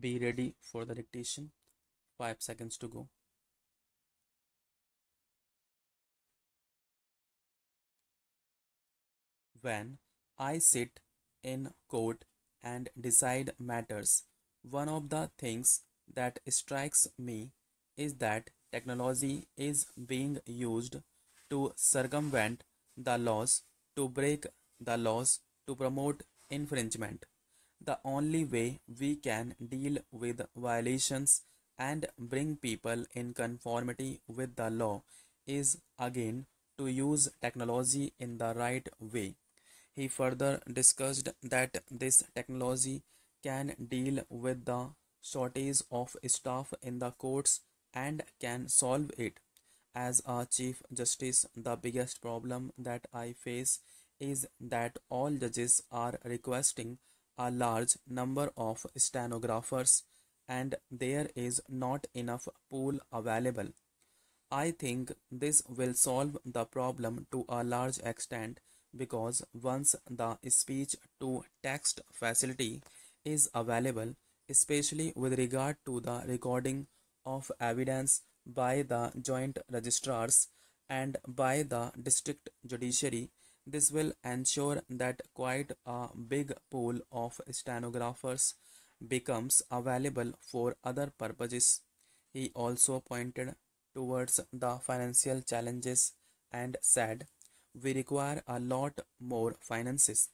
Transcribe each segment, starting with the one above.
Be ready for the dictation. 5 seconds to go. When I sit in court and decide matters, one of the things that strikes me is that technology is being used to circumvent the laws, to break the laws, to promote infringement. The only way we can deal with violations and bring people in conformity with the law is again to use technology in the right way. He further discussed that this technology can deal with the shortage of staff in the courts and can solve it. As a Chief Justice, the biggest problem that I face is that all judges are requesting a large number of stenographers and there is not enough pool available. I think this will solve the problem to a large extent because once the speech to text facility is available, especially with regard to the recording of evidence by the joint registrars and by the district judiciary, this will ensure that quite a big pool of stenographers becomes available for other purposes. He also pointed towards the financial challenges and said, we require a lot more finances.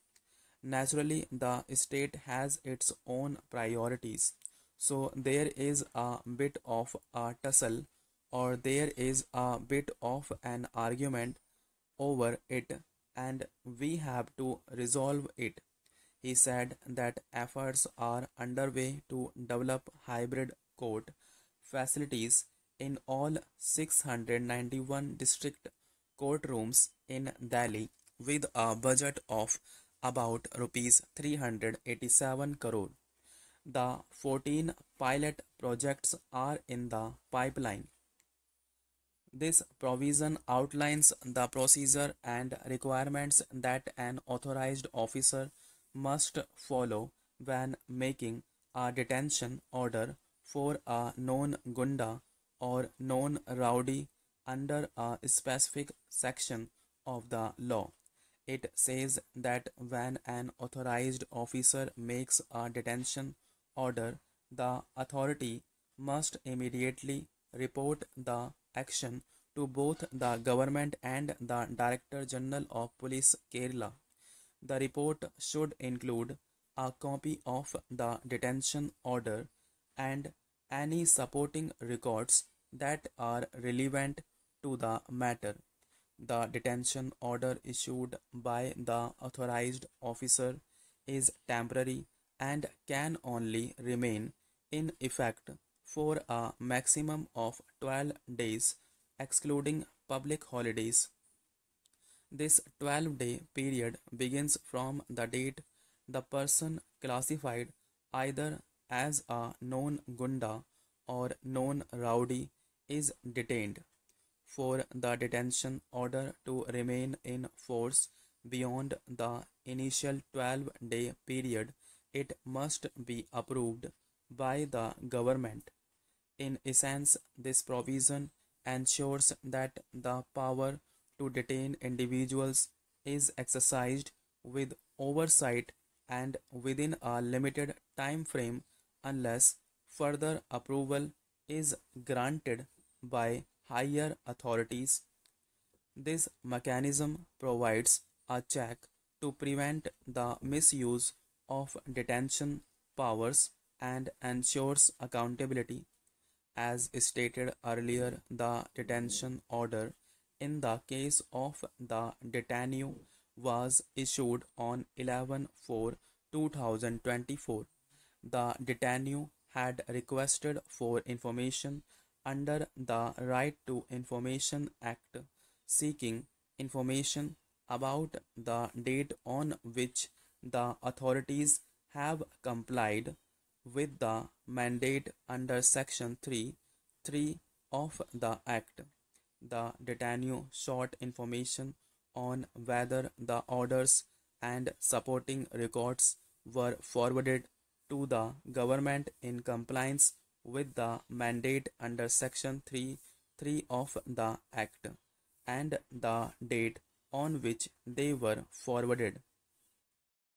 Naturally, the state has its own priorities, so there is a bit of a tussle or there is a bit of an argument over it, and we have to resolve it. He said that efforts are underway to develop hybrid court facilities in all 691 district courtrooms in Delhi with a budget of about rupees 387 crore. The 14 pilot projects are in the pipeline. This provision outlines the procedure and requirements that an authorized officer must follow when making a detention order for a known gunda or known rowdy under a specific section of the law. It says that when an authorized officer makes a detention order, the authority must immediately report the action to both the government and the Director General of Police Kerala. The report should include a copy of the detention order and any supporting records that are relevant to the matter. The detention order issued by the authorized officer is temporary and can only remain in effect for a maximum of 12 days, excluding public holidays. This 12-day period begins from the date the person classified either as a known gunda or known rowdy is detained. For the detention order to remain in force beyond the initial 12-day period, it must be approved by the government. In essence, this provision ensures that the power to detain individuals is exercised with oversight and within a limited time frame unless further approval is granted by higher authorities. This mechanism provides a check to prevent the misuse of detention powers and ensures accountability. As stated earlier, the detention order in the case of the detainee was issued on 11/4/2024. The detainee had requested for information under the Right to Information Act, seeking information about the date on which the authorities have complied with the mandate under Section 3(3) of the Act. The detainee sought information on whether the orders and supporting records were forwarded to the government in compliance with the mandate under Section 3 of the Act and the date on which they were forwarded